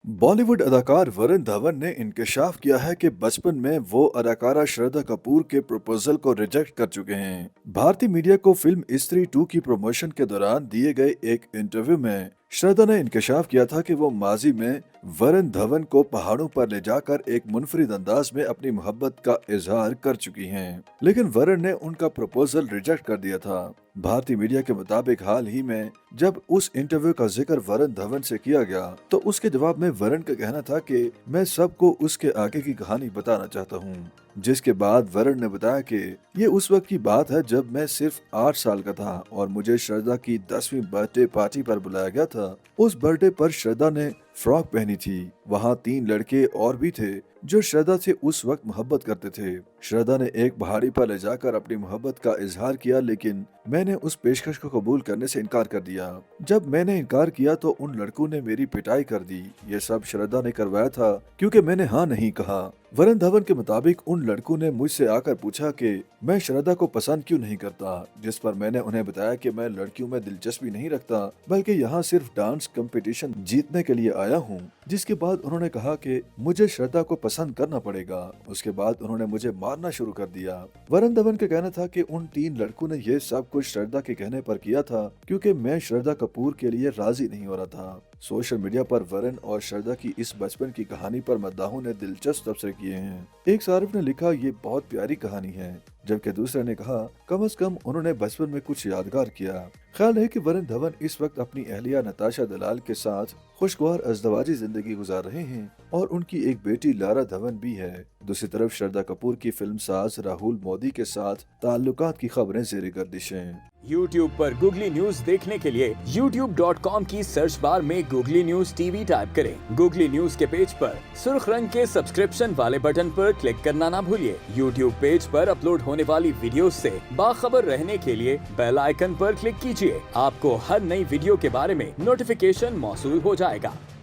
बॉलीवुड अदाकार वरुण धवन ने इंकशाफ किया है कि बचपन में वो अदाकारा श्रद्धा कपूर के प्रपोजल को रिजेक्ट कर चुके हैं। भारतीय मीडिया को फिल्म स्त्री 2 की प्रमोशन के दौरान दिए गए एक इंटरव्यू में श्रद्धा ने इंकशाफ किया था कि वो माजी में वरुण धवन को पहाड़ों पर ले जाकर एक मुनफरिद अंदाज में अपनी मोहब्बत का इजहार कर चुकी हैं, लेकिन वरुण ने उनका प्रपोजल रिजेक्ट कर दिया था। भारतीय मीडिया के मुताबिक हाल ही में जब उस इंटरव्यू का जिक्र वरुण धवन से किया गया तो उसके जवाब में वरुण का कहना था कि मैं सबको उसके आगे की कहानी बताना चाहता हूँ। जिसके बाद वरुण ने बताया कि ये उस वक्त की बात है जब मैं सिर्फ 8 साल का था और मुझे श्रद्धा की 10वीं बर्थडे पार्टी पर बुलाया गया था। उस बर्थडे पर श्रद्धा ने फ्रॉक पहनी थी। वहाँ 3 लड़के और भी थे जो श्रद्धा से उस वक्त मोहब्बत करते थे। श्रद्धा ने एक पहाड़ी पर ले जाकर अपनी मोहब्बत का इजहार किया, लेकिन मैंने उस पेशकश को कबूल करने से इनकार कर दिया। जब मैंने इनकार किया तो उन लड़कों ने मेरी पिटाई कर दी। ये सब श्रद्धा ने करवाया था क्योंकि मैंने हाँ नहीं कहा। वरुण धवन के मुताबिक उन लड़कों ने मुझसे आकर पूछा कि मैं श्रद्धा को पसंद क्यों नहीं करता, जिस पर मैंने उन्हें बताया कि मैं लड़कियों में दिलचस्पी नहीं रखता, बल्कि यहाँ सिर्फ डांस कंपटीशन जीतने के लिए आया हूँ। जिसके बाद उन्होंने कहा कि मुझे श्रद्धा को पसंद करना पड़ेगा। उसके बाद उन्होंने मुझे मारना शुरू कर दिया। वरुण धवन का कहना था कि उन 3 लड़कों ने ये सब कुछ श्रद्धा के कहने पर किया था क्योंकि मैं श्रद्धा कपूर के लिए राजी नहीं हो रहा था। सोशल मीडिया पर वरुण और श्रद्धा की इस बचपन की कहानी पर मद्दाहों ने दिलचस्प तबसरे किए हैं। एक सारिफ ने लिखा, ये बहुत प्यारी कहानी है, जबकि दूसरे ने कहा कम से कम उन्होंने बचपन में कुछ यादगार किया। ख्याल है कि वरुण धवन इस वक्त अपनी अहलिया नताशा दलाल के साथ खुशगवार अज़दवाजी जिंदगी गुजार रहे हैं और उनकी एक बेटी लारा धवन भी है। दूसरी तरफ श्रद्धा कपूर की फिल्म साज राहुल मोदी के साथ ताल्लुकात की खबरें ज़ेर गर्दिश हैं। YouTube पर गूगली न्यूज देखने के लिए youtube.com की सर्च बार में गूगली न्यूज टीवी टाइप करें। गूगली न्यूज के पेज पर सुर्ख रंग के सब्सक्रिप्शन वाले बटन पर क्लिक करना ना भूलिए। YouTube पेज पर अपलोड होने वाली वीडियोस से बाखबर रहने के लिए बेल आइकन पर क्लिक कीजिए। आपको हर नई वीडियो के बारे में नोटिफिकेशन मौसूल हो जाएगा।